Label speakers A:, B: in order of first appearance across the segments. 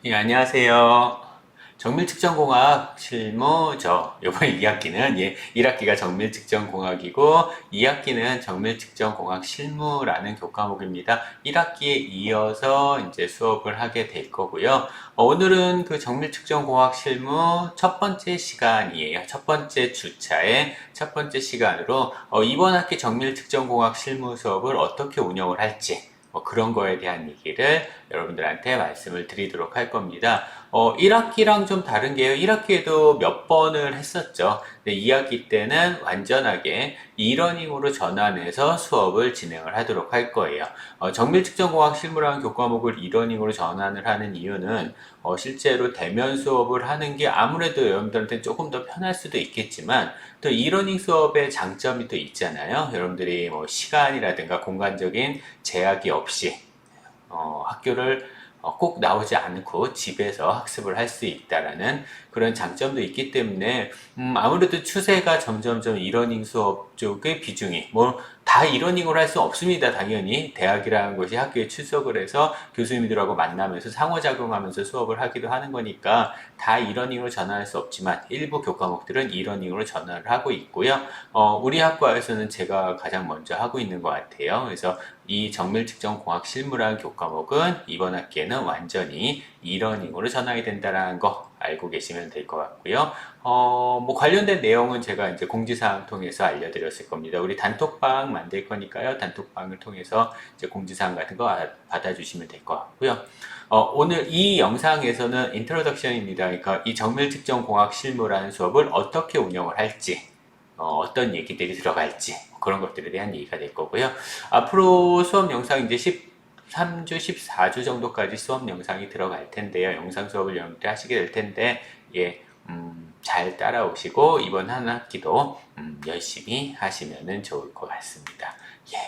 A: 예, 안녕하세요. 정밀측정공학 실무죠. 이번 2학기는 1학기가 정밀측정공학이고 2학기는 정밀측정공학 실무라는 교과목입니다. 1학기에 이어서 이제 수업을 하게 될 거고요. 오늘은 그 정밀측정공학 실무 첫 번째 시간이에요. 첫 번째 주차의 첫 번째 시간으로 이번 학기 정밀측정공학 실무 수업을 어떻게 운영을 할지 그런 거에 대한 얘기를 여러분들한테 말씀을 드리도록 할 겁니다. 1학기랑 좀 다른 게요. 1학기에도 몇 번을 했었죠. 근데 2학기 때는 완전하게 이러닝으로 전환해서 수업을 진행을 하도록 할 거예요. 정밀측정공학 실무라는 교과목을 이러닝으로 전환을 하는 이유는 실제로 대면 수업을 하는 게 아무래도 여러분들한테 조금 더 편할 수도 있겠지만 또 이러닝 수업의 장점이 또 있잖아요. 여러분들이 뭐 시간이라든가 공간적인 제약이 없이 학교를 꼭 나오지 않고 집에서 학습을 할 수 있다라는 그런 장점도 있기 때문에 아무래도 추세가 점점점 이러닝 수업 쪽의 비중이 뭐 다 이러닝으로 할 수 없습니다. 당연히 대학이라는 것이 학교에 출석을 해서 교수님들하고 만나면서 상호작용하면서 수업을 하기도 하는 거니까 다 이러닝으로 전환할 수 없지만 일부 교과목들은 이러닝으로 전환을 하고 있고요. 우리 학과에서는 제가 가장 먼저 하고 있는 것 같아요. 그래서 이 정밀측정공학 실무라는 교과목은 이번 학기에는 완전히 이러닝으로 전환이 된다는 거 알고 계시면 될 것 같고요. 뭐 관련된 내용은 제가 이제 공지사항 통해서 알려드렸을 겁니다. 우리 단톡방 만들 거니까요. 단톡방을 통해서 이제 공지사항 같은 거 받아주시면 될 것 같고요. 오늘 이 영상에서는 인트로덕션입니다. 그러니까 이 정밀측정공학 실무라는 수업을 어떻게 운영을 할지, 어떤 얘기들이 들어갈지 그런 것들에 대한 얘기가 될 거고요. 앞으로 수업 영상 이제 13주, 14주 정도까지 수업 영상이 들어갈 텐데요. 영상 수업을 여러분들 하시게 될 텐데, 잘 따라오시고, 이번 한 학기도 열심히 하시면 좋을 것 같습니다. 예,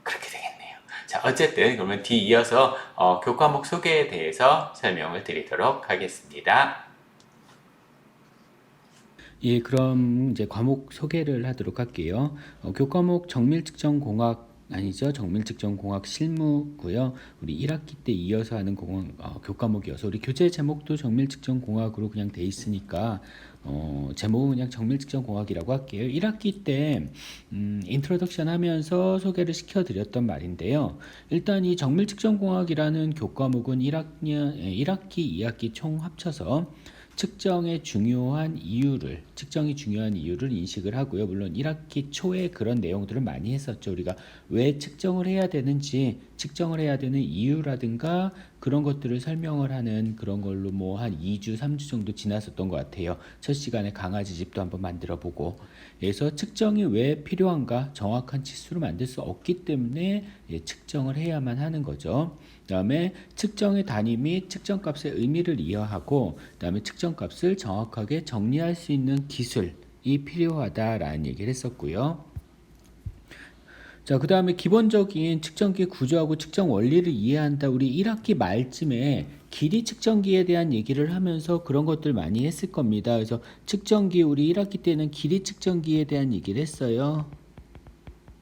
A: 그렇게 되겠네요. 자, 어쨌든, 그러면 뒤 이어서 교과목 소개에 대해서 설명을 드리도록 하겠습니다.
B: 예, 그럼 이제 과목 소개를 하도록 할게요. 교과목 정밀측정공학 아니죠. 정밀측정공학 실무고요. 우리 1학기 때 이어서 하는 교과목이어서 우리 교재 제목도 정밀측정공학으로 그냥 돼 있으니까 제목은 그냥 정밀측정공학이라고 할게요. 1학기 때 인트로덕션 하면서 소개를 시켜드렸던 말인데요. 일단 이 정밀측정공학이라는 교과목은 1학기, 2학기 총 합쳐서 측정이 중요한 이유를 인식을 하고요. 물론 1학기 초에 그런 내용들을 많이 했었죠. 우리가 왜 측정을 해야 되는지, 측정을 해야 되는 이유라든가 그런 것들을 설명을 하는 그런 걸로 뭐 한 2주, 3주 정도 지났었던 것 같아요. 첫 시간에 강아지 집도 한번 만들어 보고. 그래서 측정이 왜 필요한가? 정확한 치수를 만들 수 없기 때문에 측정을 해야만 하는 거죠. 그다음에 측정의 단위 및 측정값의 의미를 이해하고 그다음에 측정값을 정확하게 정리할 수 있는 기술이 필요하다라는 얘기를 했었고요. 자, 그 다음에 기본적인 측정기 구조하고 측정 원리를 이해한다. 우리 1학기 말쯤에 길이 측정기에 대한 얘기를 하면서 그런 것들 많이 했을 겁니다. 그래서 측정기 우리 1학기 때는 길이 측정기에 대한 얘기를 했어요.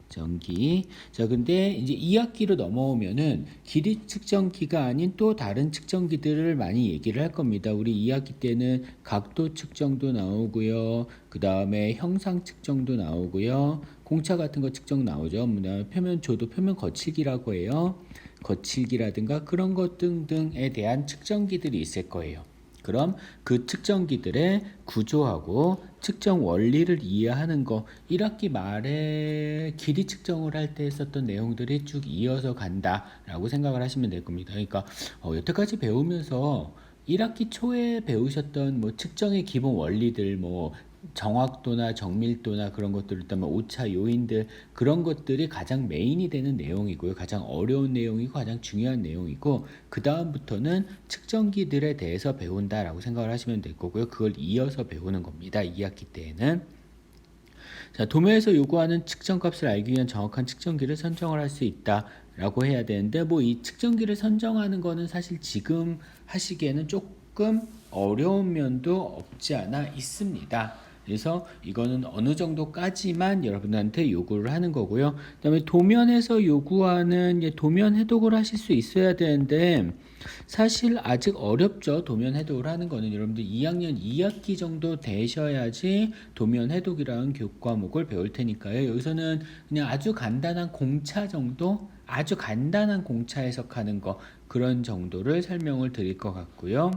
B: 전기. 자, 근데 이제 2학기로 넘어오면은 길이 측정기가 아닌 또 다른 측정기들을 많이 얘기를 할 겁니다. 우리 2학기 때는 각도 측정도 나오고요. 그 다음에 형상 측정도 나오고요. 공차 같은 거 측정 나오죠. 표면 조도, 표면 거칠기라고 해요. 거칠기라든가 그런 것 등등에 대한 측정기들이 있을 거예요. 그럼 그 측정기들의 구조하고 측정 원리를 이해하는 거 1학기 말에 길이 측정을 할 때 했었던 내용들이 쭉 이어서 간다라고 생각을 하시면 될 겁니다. 그러니까 여태까지 배우면서 1학기 초에 배우셨던 뭐 측정의 기본 원리들 뭐 정확도나 정밀도나 그런 것들 있다면 오차 요인들 그런 것들이 가장 메인이 되는 내용이고요. 가장 어려운 내용이고 가장 중요한 내용이고 그 다음부터는 측정기들에 대해서 배운다라고 생각을 하시면 될 거고요. 그걸 이어서 배우는 겁니다. 2학기 때에는. 자, 도면에서 요구하는 측정값을 알기 위한 정확한 측정기를 선정을 할 수 있다라고 해야 되는데 뭐 이 측정기를 선정하는 거는 사실 지금 하시기에는 조금 어려운 면도 없지 않아 있습니다. 그래서 이거는 어느 정도까지만 여러분한테 요구를 하는 거고요. 그다음에 도면에서 요구하는 도면 해독을 하실 수 있어야 되는데 사실 아직 어렵죠. 도면 해독을 하는 거는 여러분들 2학년 2학기 정도 되셔야지 도면 해독이라는 교과목을 배울 테니까요. 여기서는 그냥 아주 간단한 공차 정도, 아주 간단한 공차 해석하는 거 그런 정도를 설명을 드릴 것 같고요.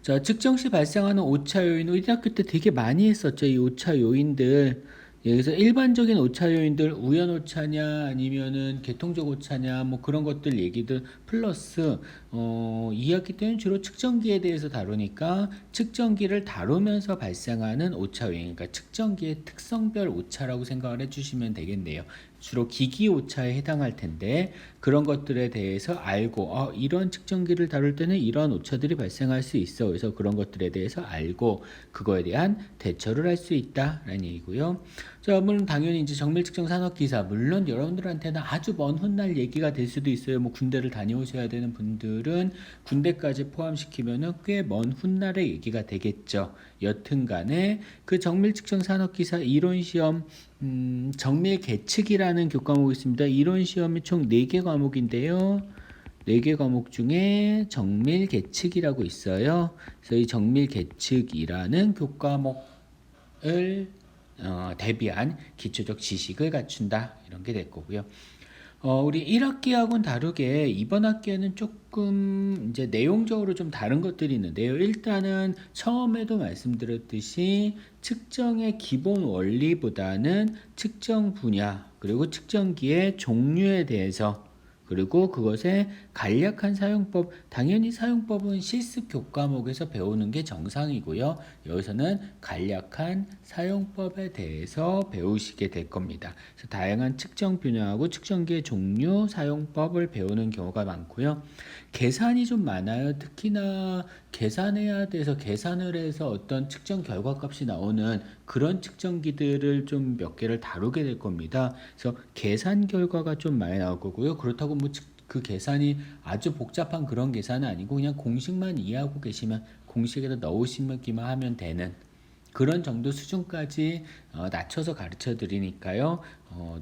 B: 자, 측정 시 발생하는 오차 요인, 우리 학교 때 되게 많이 했었죠. 이 오차 요인들. 여기서 일반적인 오차 요인들, 우연 오차냐, 아니면은 계통적 오차냐, 뭐 그런 것들 얘기들 플러스, 2학기 때는 주로 측정기에 대해서 다루니까 측정기를 다루면서 발생하는 오차 요인, 그러니까 측정기의 특성별 오차라고 생각을 해주시면 되겠네요. 주로 기기 오차에 해당할 텐데 그런 것들에 대해서 알고 이런 측정기를 다룰 때는 이런 오차들이 발생할 수 있어. 그래서 그런 것들에 대해서 알고 그거에 대한 대처를 할 수 있다라는 얘기고요. 자, 물론 당연히 이제 정밀 측정 산업 기사 물론 여러분들한테는 아주 먼 훗날 얘기가 될 수도 있어요. 뭐 군대를 다녀오셔야 되는 분들은 군대까지 포함시키면은 꽤 먼 훗날의 얘기가 되겠죠. 여튼간에 그 정밀 측정 산업 기사 이론 시험 정밀 계측이라는 교과목이 있습니다. 이론 시험이 총 4개 과목인데요. 4개 과목 중에 정밀 계측이라고 있어요. 그래서 이 정밀 계측이라는 교과목을 대비한 기초적 지식을 갖춘다. 이런 게 될 거고요. 우리 1학기하고는 다르게 이번 학기에는 조금 이제 내용적으로 좀 다른 것들이 있는데요. 일단은 처음에도 말씀드렸듯이 측정의 기본 원리보다는 측정 분야 그리고 측정기의 종류에 대해서 그리고 그것의 간략한 사용법, 당연히 사용법은 실습 교과목에서 배우는 게 정상이고요. 여기서는 간략한 사용법에 대해서 배우시게 될 겁니다. 그래서 다양한 측정 분야하고 측정기의 종류, 사용법을 배우는 경우가 많고요. 계산이 좀 많아요. 특히나 계산해야 돼서 계산을 해서 어떤 측정 결과값이 나오는 그런 측정기들을 좀 몇 개를 다루게 될 겁니다. 그래서 계산 결과가 좀 많이 나올 거고요. 그렇다고 뭐 그 계산이 아주 복잡한 그런 계산은 아니고 그냥 공식만 이해하고 계시면 공식에다 넣으시기만 하면 되는 그런 정도 수준까지 낮춰서 가르쳐 드리니까요.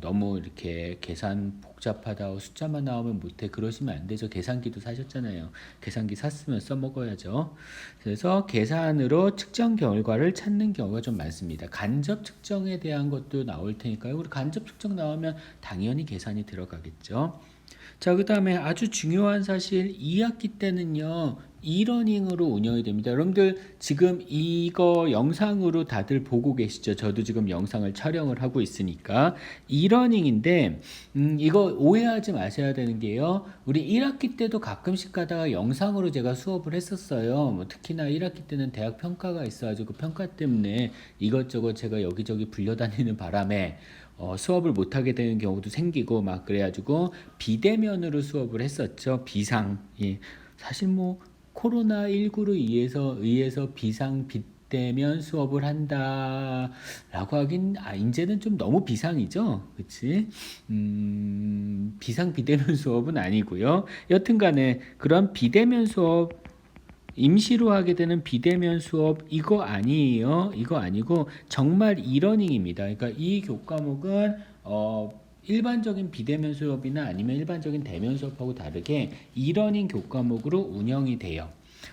B: 너무 이렇게 계산 복잡하다고 숫자만 나오면 못해 그러시면 안 되죠. 계산기도 사셨잖아요. 계산기 샀으면 써먹어야죠. 그래서 계산으로 측정 결과를 찾는 경우가 좀 많습니다. 간접 측정에 대한 것도 나올 테니까요. 우리 간접 측정 나오면 당연히 계산이 들어가겠죠. 자, 그 다음에 아주 중요한 사실 2학기 때는요. 이러닝으로 운영이 됩니다. 여러분들 지금 이거 영상으로 다들 보고 계시죠? 저도 지금 영상을 촬영을 하고 있으니까 이러닝인데 이거 오해하지 마셔야 되는 게요. 우리 1학기 때도 가끔씩 가다가 영상으로 제가 수업을 했었어요. 뭐 특히나 1학기 때는 대학 평가가 있어가지고 평가 때문에 이것저것 제가 여기저기 불려다니는 바람에 수업을 못하게 되는 경우도 생기고 막 그래가지고 비대면으로 수업을 했었죠. 비상. 예. 사실 뭐 코로나19로 의해서 비상 비대면 수업을 한다라고 하긴 이제는 좀 너무 비상이죠. 그치? 비상 비대면 수업은 아니고요. 여튼간에 그런 비대면 수업 임시로 하게 되는 비대면 수업 이거 아니에요. 이거 아니고 정말 이러닝입니다. 그러니까 이 교과목은 일반적인 비대면 수업이나 아니면 일반적인 대면 수업하고 다르게 이러닝 교과목으로 운영이 돼요.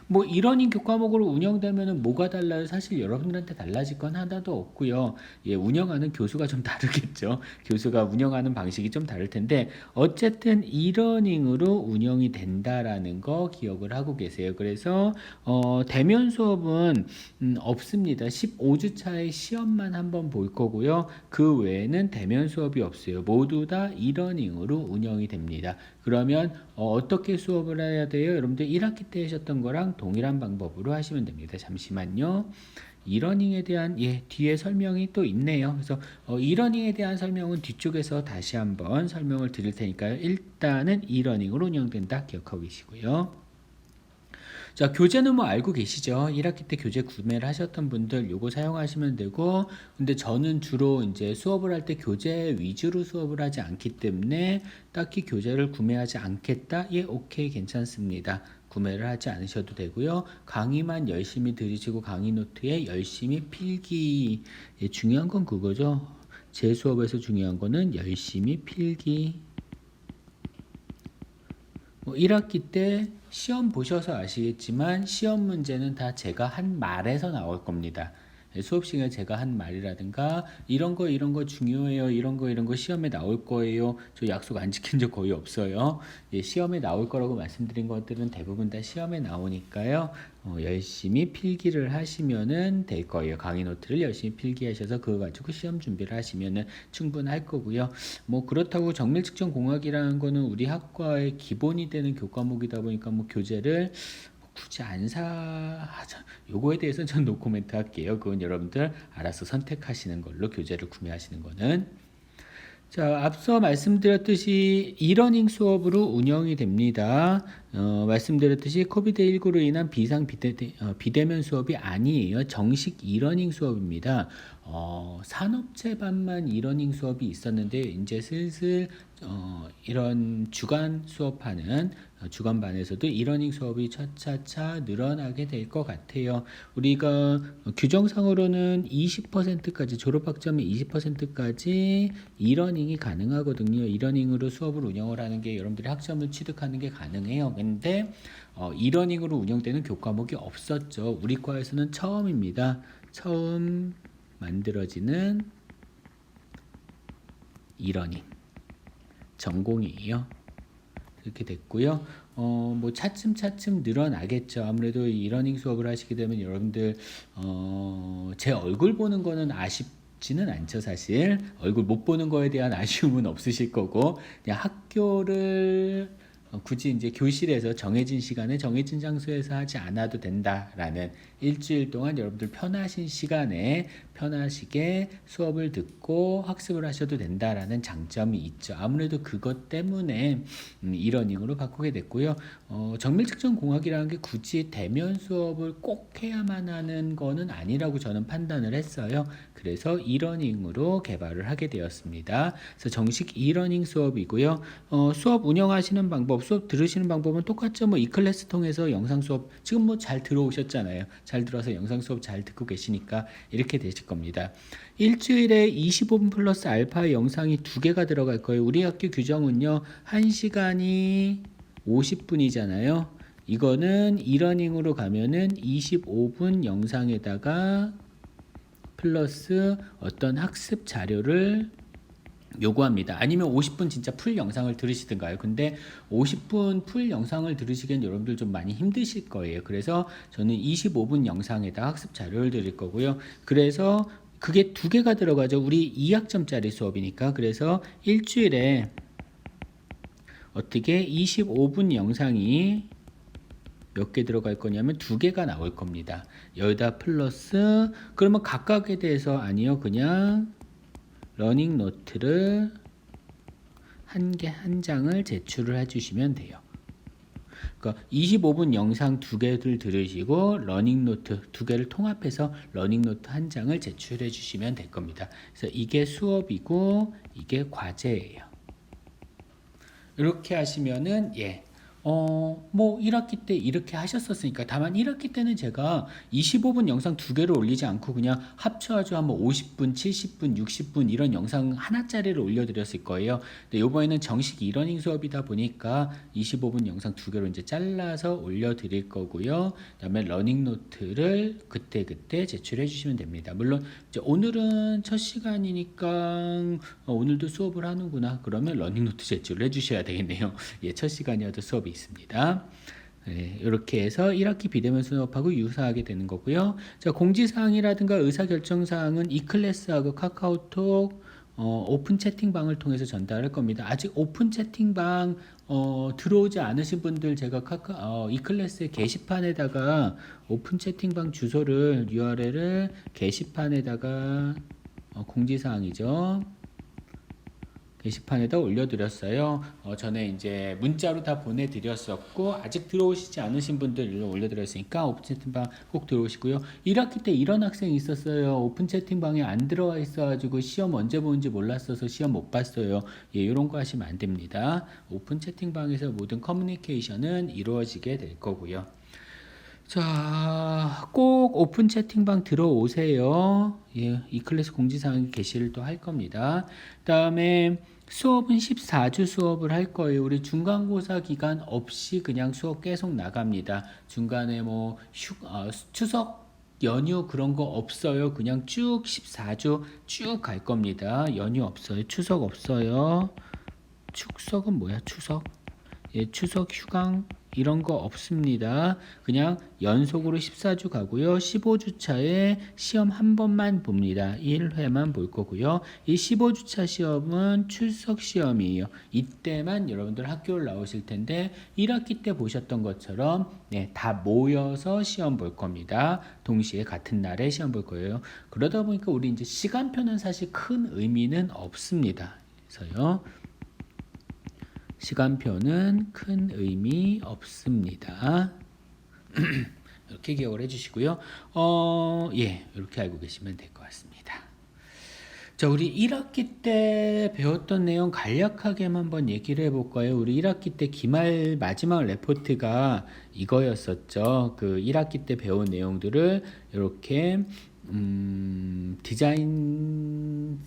B: 뭐 이러닝 교과목으로 운영되면은 뭐가 달라요? 사실 여러분들한테 달라질 건 하나도 없고요. 예, 운영하는 교수가 좀 다르겠죠. 교수가 운영하는 방식이 좀 다를 텐데 어쨌든 이러닝으로 운영이 된다라는 거 기억을 하고 계세요. 그래서 대면 수업은 없습니다. 15주 차에 시험만 한번 볼 거고요. 그 외에는 대면 수업이 없어요. 모두 다 이러닝으로 운영이 됩니다. 그러면 어떻게 수업을 해야 돼요? 여러분들 1학기 때 하셨던 거랑 동일한 방법으로 하시면 됩니다. 잠시만요. 이러닝에 대한 뒤에 설명이 또 있네요. 그래서 이러닝에 대한 설명은 뒤쪽에서 다시 한번 설명을 드릴 테니까요. 일단은 이러닝으로 운영된다 기억하고 계시고요. 자, 교재는 뭐 알고 계시죠? 1학기 때 교재 구매를 하셨던 분들 요거 사용하시면 되고, 근데 저는 주로 이제 수업을 할 때 교재 위주로 수업을 하지 않기 때문에 딱히 교재를 구매하지 않겠다? 예, 오케이, 괜찮습니다. 구매를 하지 않으셔도 되고요. 강의만 열심히 들으시고 강의 노트에 열심히 필기. 예, 중요한 건 그거죠. 제 수업에서 중요한 거는 열심히 필기. 1학기 때 시험 보셔서 아시겠지만 시험 문제는 다 제가 한 말에서 나올 겁니다. 수업 시간에 제가 한 말이라든가 이런 거 중요해요. 이런 거 시험에 나올 거예요. 저 약속 안 지킨 적 거의 없어요. 예, 시험에 나올 거라고 말씀드린 것들은 대부분 다 시험에 나오니까요. 열심히 필기를 하시면은 될 거예요. 강의 노트를 열심히 필기하셔서 그거 가지고 시험 준비를 하시면은 충분할 거고요. 뭐 그렇다고 정밀 측정 공학이라는 거는 우리 학과의 기본이 되는 교과목이다 보니까 뭐 교재를 굳이 안 사하자. 요거에 대해서는 전 노코멘트 할게요. 그건 여러분들 알아서 선택하시는 걸로 교재를 구매하시는 거는. 자, 앞서 말씀드렸듯이 이러닝 수업으로 운영이 됩니다. 말씀드렸듯이 코비드19로 인한 비대면 수업이 아니에요. 정식 이러닝 수업입니다. 산업체반만 이러닝 수업이 있었는데 이제 슬슬 이런 주간 수업하는 주간반에서도 이러닝 수업이 차차차 늘어나게 될 것 같아요. 우리가 규정상으로는 20%까지 졸업학점의 20%까지 이러닝이 가능하거든요. 이러닝으로 수업을 운영을 하는 게 여러분들이 학점을 취득하는 게 가능해요. 근데 이러닝으로 운영되는 교과목이 없었죠. 우리 과에서는 처음입니다. 처음 만들어지는 이러닝 전공이에요. 이렇게 됐고요. 뭐 차츰 늘어나겠죠. 아무래도 이러닝 수업을 하시게 되면 여러분들 제 얼굴 보는 거는 아쉽지는 않죠. 사실 얼굴 못 보는 거에 대한 아쉬움은 없으실 거고 그냥 학교를 굳이 이제 교실에서 정해진 시간에 정해진 장소에서 하지 않아도 된다라는 일주일 동안 여러분들 편하신 시간에 편하시게 수업을 듣고 학습을 하셔도 된다라는 장점이 있죠. 아무래도 그것 때문에 이러닝으로 바꾸게 됐고요. 정밀측정공학이라는 게 굳이 대면 수업을 꼭 해야만 하는 거는 아니라고 저는 판단을 했어요. 그래서 이러닝으로 개발을 하게 되었습니다. 그래서 정식 이러닝 수업이고요. 수업 운영하시는 방법, 수업 들으시는 방법은 똑같죠. 뭐 이클래스 통해서 영상 수업 지금 뭐 잘 들어오셨잖아요. 잘 들어서 영상 수업 잘 듣고 계시니까 이렇게 되실 겁니다. 일주일에 25분 플러스 알파 영상이 2개가 들어갈 거예요. 우리 학교 규정은요. 1시간이 50분이잖아요. 이거는 이러닝으로 가면은 25분 영상에다가 플러스 어떤 학습 자료를 요구합니다. 아니면 50분 진짜 풀 영상을 들으시든가요. 근데 50분 풀 영상을 들으시기엔 여러분들 좀 많이 힘드실 거예요. 그래서 저는 25분 영상에다 학습 자료를 드릴 거고요. 그래서 그게 2개가 들어가죠. 우리 2학점짜리 수업이니까. 그래서 일주일에 어떻게 25분 영상이 몇 개 들어갈 거냐면 2개가 나올 겁니다. 여기다 플러스 그러면 각각에 대해서 아니요. 그냥 러닝 노트를 한 장을 제출을 해주시면 돼요. 그러니까 25분 영상 2개를 들으시고 러닝 노트 2개를 통합해서 러닝 노트 한 장을 제출해 주시면 될 겁니다. 그래서 이게 수업이고 이게 과제예요. 이렇게 하시면은 뭐 1학기 때 이렇게 하셨었으니까 다만 1학기 때는 제가 25분 영상 2개를 올리지 않고 그냥 합쳐가지고 한번 50분, 70분, 60분 이런 영상 하나짜리를 올려드렸을 거예요. 근데 이번에는 정식 이러닝 수업이다 보니까 25분 영상 2개로 이제 잘라서 올려드릴 거고요. 그다음에 러닝 노트를 그때 제출해 주시면 됩니다. 물론 이제 오늘은 첫 시간이니까 오늘도 수업을 하는구나. 그러면 러닝 노트 제출을 해주셔야 되겠네요. 예, 첫 시간이어도 수업이 있습니다. 네, 이렇게 해서 1학기 비대면 수업하고 유사하게 되는 거고요. 자, 공지사항이라든가 의사결정사항은 이클래스하고 카카오톡 오픈 채팅방을 통해서 전달할 겁니다. 아직 오픈 채팅방 들어오지 않으신 분들 제가 이클래스의 게시판에다가 오픈 채팅방 주소를 URL을 게시판에다가 공지사항이죠. 게시판에다 올려드렸어요. 전에 이제 문자로 다 보내드렸었고 아직 들어오시지 않으신 분들 올려드렸으니까 오픈 채팅방 꼭 들어오시고요. 1학기 때 이런 학생이 있었어요. 오픈 채팅방에 안 들어와 있어가지고 시험 언제 보는지 몰랐어서 시험 못 봤어요. 예, 이런 거 하시면 안 됩니다. 오픈 채팅방에서 모든 커뮤니케이션은 이루어지게 될 거고요. 자, 꼭 오픈 채팅방 들어오세요. 예, 이 클래스 공지사항 게시를 또 할 겁니다. 다음에 수업은 14주 수업을 할 거예요. 우리 중간고사 기간 없이 그냥 수업 계속 나갑니다. 중간에 뭐 추석 연휴 그런 거 없어요. 그냥 쭉 14주 쭉 갈 겁니다. 연휴 없어요. 추석 없어요. 축석은 뭐야? 추석? 예, 추석 휴강 이런 거 없습니다. 그냥 연속으로 14주 가고요. 15주차에 시험 한 번만 봅니다. 1회만 볼 거고요. 이 15주차 시험은 출석 시험이에요. 이때만 여러분들 학교를 나오실 텐데 1학기 때 보셨던 것처럼 네, 다 모여서 시험 볼 겁니다. 동시에 같은 날에 시험 볼 거예요. 그러다 보니까 우리 이제 시간표는 사실 큰 의미는 없습니다. 그래서요. 시간표는 큰 의미 없습니다. 이렇게 기억을 해주시고요. 예, 이렇게 알고 계시면 될 것 같습니다. 자, 우리 1학기 때 배웠던 내용 간략하게만 한번 얘기를 해볼까요? 우리 1학기 때 기말 마지막 레포트가 이거였었죠. 그 1학기 때 배운 내용들을 이렇게 디자인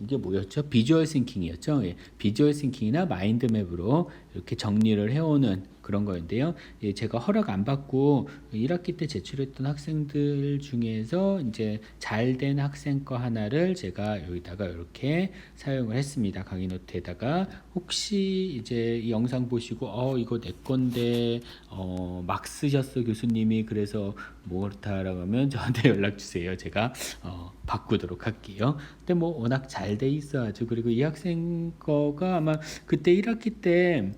B: 이게 뭐였죠? 비주얼 싱킹이었죠. 예, 비주얼 싱킹이나 마인드맵으로 이렇게 정리를 해오는 그런 거인데요. 예, 제가 허락 안 받고 1학기 때 제출했던 학생들 중에서 이제 잘된 학생 거 하나를 제가 여기다가 이렇게 사용을 했습니다. 강의 노트에다가 혹시 이제 이 영상 보시고 이거 내 건데 막 쓰셨어 교수님이 그래서 뭐렇다라고 하면 저한테 연락 주세요. 제가 바꾸도록 할게요. 근데 뭐 워낙 잘 돼 있어가지고 그리고 이 학생 거가 아마 그때 1학기 때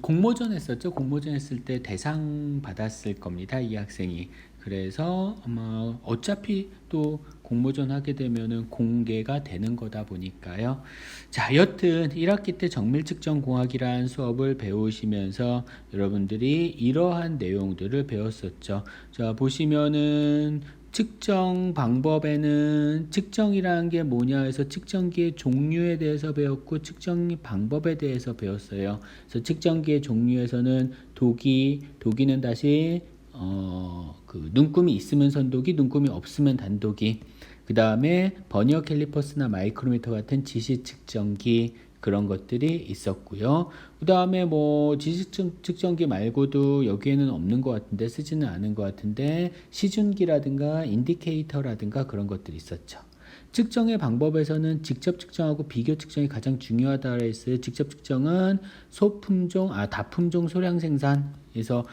B: 공모전 했었죠. 공모전 했을 때 대상 받았을 겁니다. 이 학생이. 그래서 아마 어차피 또 공모전 하게 되면은 공개가 되는 거다 보니까요. 자, 여튼 1학기 때 정밀측정공학이라는 수업을 배우시면서 여러분들이 이러한 내용들을 배웠었죠. 자, 보시면은 측정 방법에는 측정이라는 게 뭐냐 해서 측정기의 종류에 대해서 배웠고 측정 방법에 대해서 배웠어요. 그래서 측정기의 종류에서는 도기는 다시 그 눈금이 있으면 선도기, 눈금이 없으면 단도기. 그 다음에 버니어 캘리퍼스나 마이크로미터 같은 지시 측정기 그런 것들이 있었고요. 그 다음에 뭐 지시 측정기 말고도 여기에는 없는 것 같은데 쓰지는 않은 것 같은데 시준기라든가 인디케이터라든가 그런 것들이 있었죠. 측정의 방법에서는 직접 측정하고 비교 측정이 가장 중요하다고 했어요. 직접 측정은 다품종 소량 생산. 그래서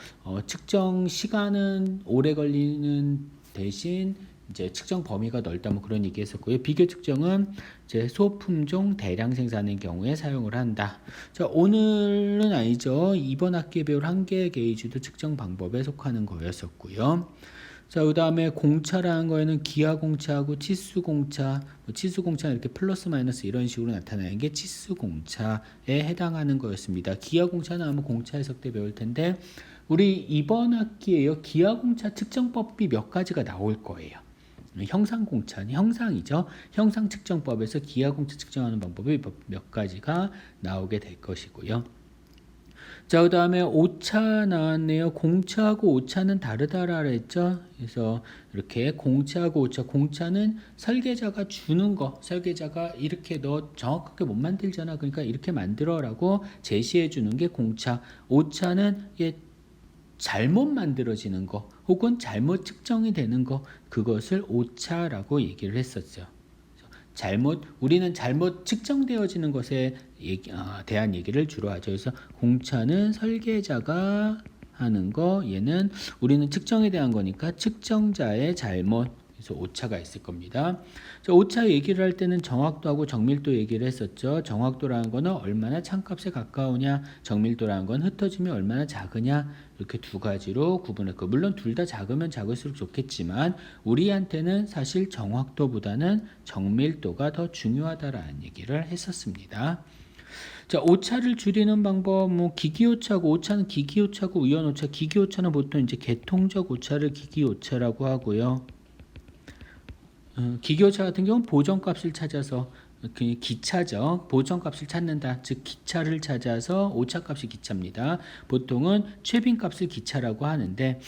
B: 측정 시간은 오래 걸리는 대신 이제 측정 범위가 넓다 뭐 그런 얘기했었고요. 비교 측정은 이제 소품종 대량 생산의 경우에 사용을 한다. 자, 오늘은 아니죠. 이번 학기에 배울 한계 게이지도 측정 방법에 속하는 거였었고요. 자, 그 다음에 공차라는 거에는 기하공차하고 치수공차, 치수공차는 이렇게 플러스 마이너스 이런 식으로 나타나는 게 치수공차에 해당하는 거였습니다. 기하공차는 아마 공차 해석 때 배울 텐데 우리 이번 학기에요. 기하공차 측정법이 몇 가지가 나올 거예요. 형상공차는 형상이죠. 형상 측정법에서 기하공차 측정하는 방법이 몇 가지가 나오게 될 것이고요. 자, 그 다음에 오차 나왔네요. 공차하고 오차는 다르다라 했죠. 그래서 이렇게 공차하고 오차, 공차는 설계자가 주는 거, 설계자가 이렇게 너 정확하게 못 만들잖아. 그러니까 이렇게 만들어라고 제시해 주는 게 공차. 오차는 잘못 만들어지는 거 혹은 잘못 측정이 되는 거 그것을 오차라고 얘기를 했었죠. 우리는 잘못 측정되어지는 것에 대한 얘기를 주로 하죠. 그래서 공차는 설계자가 하는 거, 얘는 우리는 측정에 대한 거니까 측정자의 잘못. 그래서 오차가 있을 겁니다. 자, 오차 얘기를 할 때는 정확도하고 정밀도 얘기를 했었죠. 정확도라는 거는 얼마나 참값에 가까우냐, 정밀도라는 건 흩어짐이 얼마나 작으냐, 이렇게 두 가지로 구분했고, 물론 둘 다 작으면 작을수록 좋겠지만 우리한테는 사실 정확도보다는 정밀도가 더 중요하다라는 얘기를 했었습니다. 자, 오차를 줄이는 방법, 뭐 기기오차고, 오차는 기기오차고 우연오차. 기기오차는 보통 이제 계통적 오차를 기기오차라고 하고요. 기교차 같은 경우는 보정값을 찾아서 그 기차죠. 보정값을 찾는다. 즉 기차를 찾아서 오차값이 기차입니다. 보통은 최빈값을 기차라고 하는데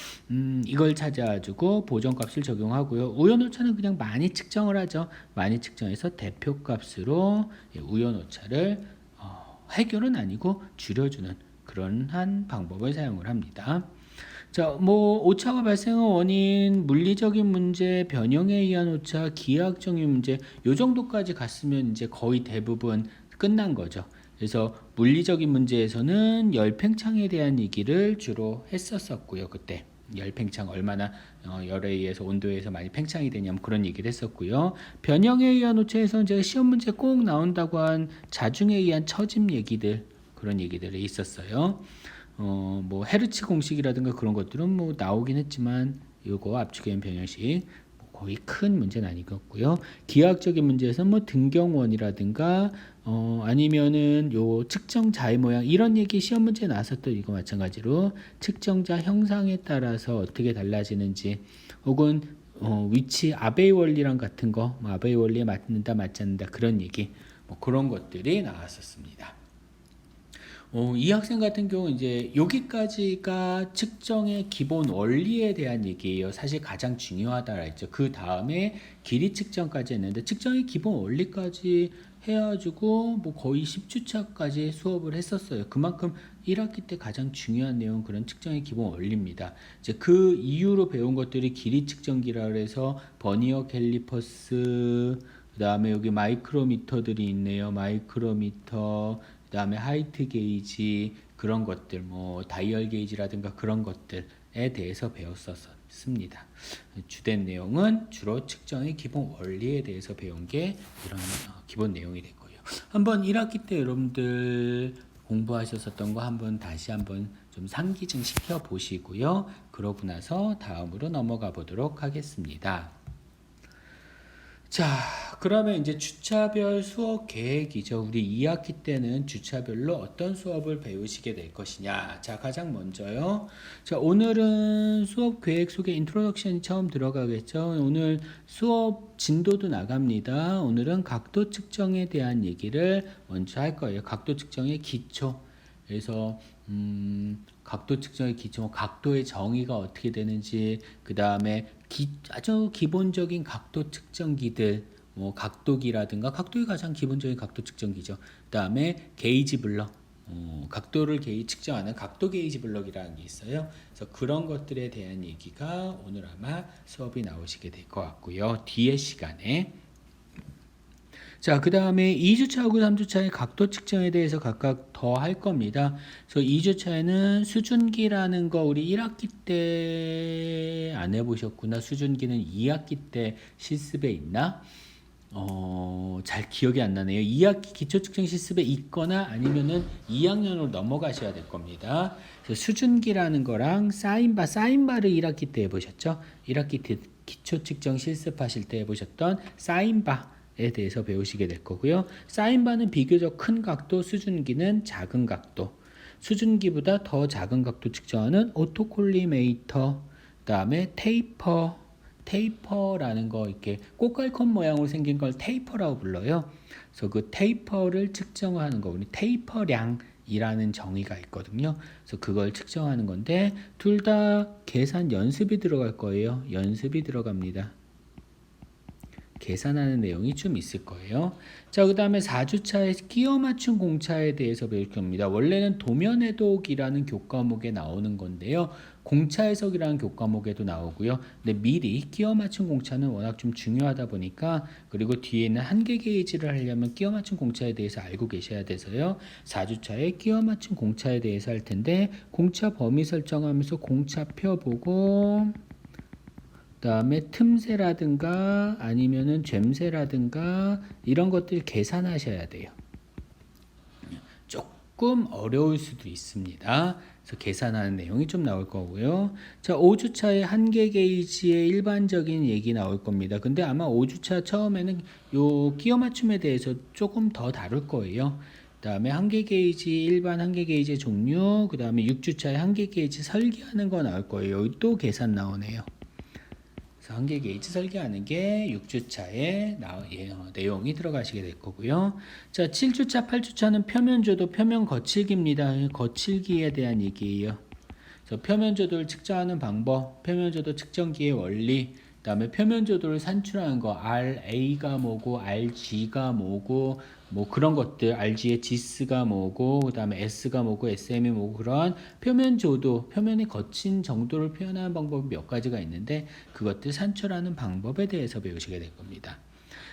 B: 이걸 찾아가지고 보정값을 적용하고요. 우연오차는 그냥 많이 측정을 하죠. 많이 측정해서 대표값으로 우연오차를 해결은 아니고 줄여주는 그런 한 방법을 사용을 합니다. 자, 뭐 오차가 발생한 원인, 물리적인 문제, 변형에 의한 오차, 기하학적인 문제, 요 정도까지 갔으면 이제 거의 대부분 끝난 거죠. 그래서 물리적인 문제에서는 열팽창에 대한 얘기를 주로 했었었고요. 그때 열팽창 얼마나 열에 의해서 온도에 의해서 많이 팽창이 되냐면 그런 얘기를 했었고요. 변형에 의한 오차에서는 제가 시험 문제 꼭 나온다고 한 자중에 의한 처짐 얘기들 그런 얘기들이 있었어요. 뭐 헤르츠 공식이라든가 그런 것들은 뭐 나오긴 했지만 요거 압축의 변형식 뭐 거의 큰 문제는 아니겠고요. 기하학적인 문제에서는 뭐 등경원이라든가 아니면은 요 측정자의 모양 이런 얘기 시험 문제 나왔었던 이거 마찬가지로 측정자 형상에 따라서 어떻게 달라지는지 혹은 위치 아베이 원리랑 같은 거, 뭐 아베이 원리에 맞는다 맞지 않는다 그런 얘기 뭐 그런 것들이 나왔었습니다. 이 학생 같은 경우 이제 여기까지가 측정의 기본 원리에 대한 얘기예요. 사실 가장 중요하다라 했죠. 그 다음에 길이 측정까지 했는데 측정의 기본 원리까지 해가지고 뭐 거의 10주차까지 수업을 했었어요. 그만큼 1학기 때 가장 중요한 내용 그런 측정의 기본 원리입니다. 이제 그 이후로 배운 것들이 길이 측정기라 그래서 버니어 캘리퍼스 그 다음에 여기 마이크로미터들이 있네요. 마이크로미터 그 다음에 하이트 게이지 그런 것들 뭐 다이얼 게이지라든가 그런 것들에 대해서 배웠었습니다. 주된 내용은 주로 측정의 기본 원리에 대해서 배운 게 이런 기본 내용이 됐고요. 한번 1학기 때 여러분들 공부하셨었던 거 한번 다시 한번 좀 상기증 시켜 보시고요. 그러고 나서 다음으로 넘어가 보도록 하겠습니다. 자, 그러면 이제 주차별 수업 계획이죠. 우리 2학기 때는 주차별로 어떤 수업을 배우시게 될 것이냐. 자, 가장 먼저요. 자, 오늘은 수업 계획 속에 인트로덕션이 처음 들어가겠죠. 오늘 수업 진도도 나갑니다. 오늘은 각도 측정에 대한 얘기를 먼저 할 거예요. 각도 측정의 기초. 그래서 각도 측정의 기초, 각도의 정의가 어떻게 되는지, 그 다음에 아주 기본적인 각도 측정기들, 뭐 각도기라든가 각도의 가장 기본적인 각도 측정기죠. 그 다음에 게이지 블럭, 각도를 측정하는 각도 게이지 블럭이라는 게 있어요. 그래서 그런 것들에 대한 얘기가 오늘 아마 수업이 나오시게 될 것 같고요. 뒤에 시간에. 자, 그 다음에 2주차하고 3주차의 각도 측정에 대해서 각각 더 할 겁니다. 그래서 2주차에는 수준기라는 거 우리 1학기 때 안 해보셨구나. 수준기는 2학기 때 실습에 있나? 잘 기억이 안 나네요. 2학기 기초 측정 실습에 있거나 아니면은 2학년으로 넘어가셔야 될 겁니다. 그래서 수준기라는 거랑 사인바를 1학기 때 해보셨죠? 1학기 기초 측정 실습하실 때 해보셨던 사인바에 대해서 배우시게 될 거고요. 사인바는 비교적 큰 각도, 수준기는 작은 각도. 수준기보다 더 작은 각도 측정하는 오토콜리메이터, 그 다음에 테이퍼라는 거 이렇게 꽃갈콘 모양으로 생긴 걸 테이퍼라고 불러요. 그래서 그 테이퍼를 측정하는 거 우리 테이퍼량이라는 정의가 있거든요. 그래서 그걸 측정하는 건데 둘 다 계산 연습이 들어갈 거예요. 연습이 들어갑니다. 계산하는 내용이 좀 있을 거예요. 자, 그 다음에 4주차에 끼워 맞춘 공차에 대해서 배울 겁니다. 원래는 도면 해독이라는 교과목에 나오는 건데요. 공차 해석이라는 교과목에도 나오고요. 근데 미리 끼워 맞춘 공차는 워낙 좀 중요하다 보니까 그리고 뒤에는 한계 게이지를 하려면 끼워 맞춘 공차에 대해서 알고 계셔야 돼서요. 4주차에 끼워 맞춘 공차에 대해서 할 텐데 공차 범위 설정하면서 공차표 보고 그 다음에 틈새라든가 아니면은 젬새라든가 이런 것들 계산하셔야 돼요. 조금 어려울 수도 있습니다. 그래서 계산하는 내용이 좀 나올 거고요. 자, 5주차에 한계 게이지의 일반적인 얘기 나올 겁니다. 근데 아마 5주차 처음에는 요 끼워 맞춤에 대해서 조금 더 다룰 거예요. 그다음에 한계 게이지 일반 한계 게이지 종류, 그다음에 6주차에 한계 게이지 설계하는 거 나올 거예요. 여기 또 계산 나오네요. 그래서 한계 게이지 설계하는 게 6주차에 내용이 들어가시게 될 거고요. 자, 7주차, 8주차는 표면조도, 표면 거칠기입니다. 거칠기에 대한 얘기예요. 그래서 표면조도를 측정하는 방법, 표면조도 측정기의 원리, 그다음에 표면조도를 산출하는 거, RA가 뭐고, RG가 뭐고, 뭐 그런 것들, RG의 GS가 뭐고, 그다음에 S가 뭐고, SM이 뭐고, 그런 표면조도, 표면의 거친 정도를 표현하는 방법이 몇 가지가 있는데 그것들 산출하는 방법에 대해서 배우시게 될 겁니다.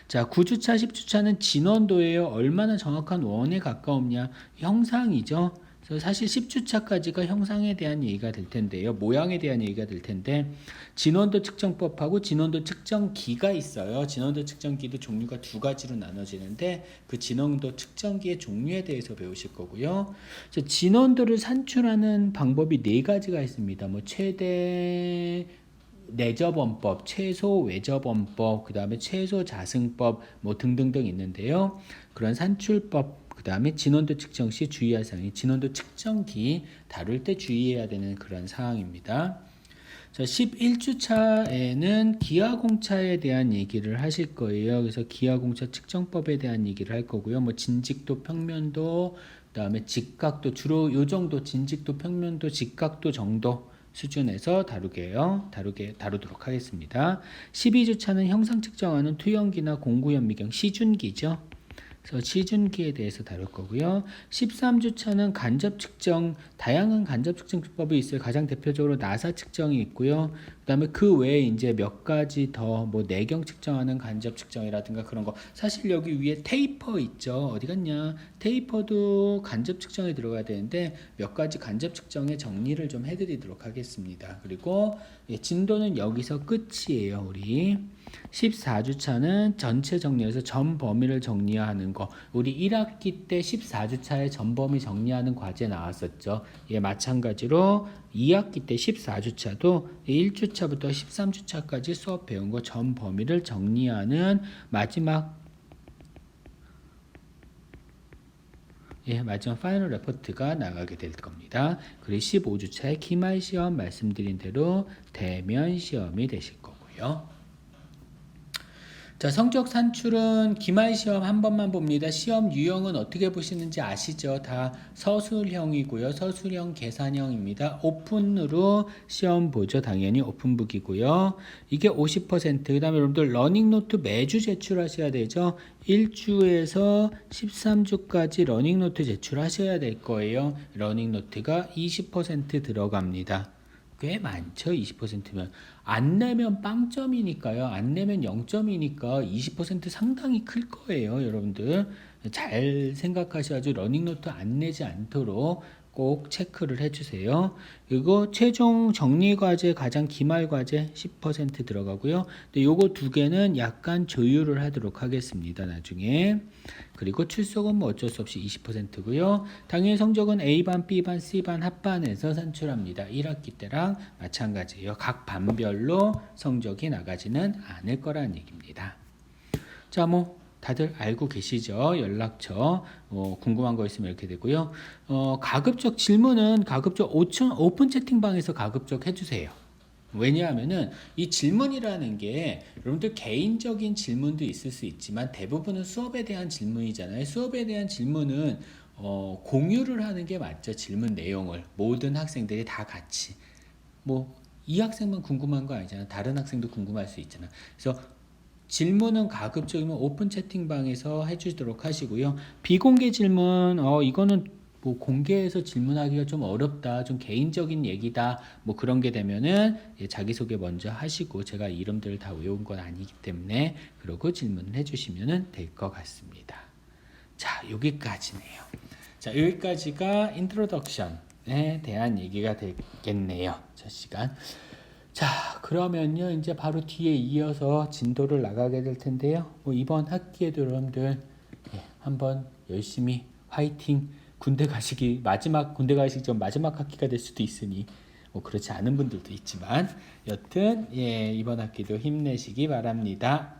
B: 자, 9주차, 10주차는 진원도예요. 얼마나 정확한 원에 가까우냐? 형상이죠. 그래서 사실 10주차까지가 형상에 대한 얘기가 될 텐데요. 모양에 대한 얘기가 될 텐데 진원도 측정법하고 진원도 측정기가 있어요. 진원도 측정기도 종류가 두 가지로 나눠지는데 그 진원도 측정기의 종류에 대해서 배우실 거고요. 진원도를 산출하는 방법이 네 가지가 있습니다. 뭐 최대 내저번법, 최소 외저번법, 그 다음에 최소 자승법 뭐 등등등 있는데요. 그런 산출법, 그 다음에 진원도 측정 시 주의할 사항이 진원도 측정기 다룰 때 주의해야 되는 그런 사항입니다. 자, 11주차에는 기하공차에 대한 얘기를 하실 거예요. 그래서 기하공차 측정법에 대한 얘기를 할 거고요. 뭐 진직도, 평면도, 그다음에 직각도 주로 요 정도 진직도, 평면도, 직각도 정도 수준에서 다루도록 하겠습니다. 12주차는 형상 측정하는 투영기나 공구현미경 시준기죠. 그래서 시준기에 대해서 다룰 거고요. 13주차는 간접 측정, 다양한 간접 측정법이 있어요. 가장 대표적으로 나사 측정이 있고요. 그다음에 그 외에 이제 몇 가지 더 뭐 내경 측정하는 간접 측정이라든가 그런 거. 사실 여기 위에 테이퍼 있죠. 어디 갔냐? 테이퍼도 간접 측정에 들어가야 되는데 몇 가지 간접 측정의 정리를 좀 해드리도록 하겠습니다. 그리고 진도는 여기서 끝이에요. 우리 14주차는 전체 정리해서 전 범위를 정리하는 거. 우리 1학기 때 14주차에 전 범위 정리하는 과제 나왔었죠. 예, 마찬가지로 2학기 때 14주차도 1주차부터 13주차까지 수업 배운 거 전 범위를 정리하는 마지막 파이널 레포트가 나가게 될 겁니다. 그리고 15주차에 기말 시험 말씀드린 대로 대면 시험이 되실 거고요. 자, 성적 산출은 기말 시험 한 번만 봅니다. 시험 유형은 어떻게 보시는지 아시죠? 다 서술형이고요. 서술형 계산형입니다. 오픈으로 시험 보죠. 당연히 오픈북이고요. 이게 50%. 그 다음에 여러분들 러닝노트 매주 제출하셔야 되죠. 1주에서 13주까지 러닝노트 제출하셔야 될 거예요. 러닝노트가 20% 들어갑니다. 꽤 많죠. 20%면 안 내면 빵점이니까요. 안 내면 0점이니까 20% 상당히 클 거예요. 여러분들 잘 생각하셔야죠. 러닝노트 안 내지 않도록 꼭 체크를 해주세요. 그리고 최종 정리과제 가장 기말과제 10% 들어가고요. 근데 요거 두 개는 약간 조율을 하도록 하겠습니다. 나중에. 그리고 출석은 뭐 어쩔 수 없이 20%고요. 당일 성적은 A반, B반, C반 합반에서 산출합니다. 1학기 때랑 마찬가지예요. 각 반별로 성적이 나가지는 않을 거라는 얘기입니다. 자, 뭐 다들 알고 계시죠? 연락처 궁금한 거 있으면 이렇게 되고요. 가급적 질문은 가급적 오픈 채팅방에서 가급적 해주세요. 왜냐하면은 이 질문이라는 게 여러분들 개인적인 질문도 있을 수 있지만 대부분은 수업에 대한 질문이잖아요. 수업에 대한 질문은 공유를 하는 게 맞죠. 질문 내용을 모든 학생들이 다 같이 뭐 이 학생만 궁금한 거 아니잖아. 다른 학생도 궁금할 수 있잖아. 그래서 질문은 가급적이면 오픈 채팅방에서 해주도록 하시고요. 비공개 질문 이거는 뭐 공개해서 질문하기가 좀 어렵다, 좀 개인적인 얘기다, 뭐 그런 게 되면은 자기소개 먼저 하시고 제가 이름들을 다 외운 건 아니기 때문에 그러고 질문을 해주시면 될 것 같습니다. 자, 여기까지네요. 자, 여기까지가 인트로덕션에 대한 얘기가 되겠네요. 저 시간. 자, 그러면요 이제 바로 뒤에 이어서 진도를 나가게 될 텐데요. 뭐 이번 학기에도 여러분들 한번 열심히 화이팅. 군대 가시기 전 마지막 학기가 될 수도 있으니 뭐 그렇지 않은 분들도 있지만 여튼 이번 학기도 힘내시기 바랍니다.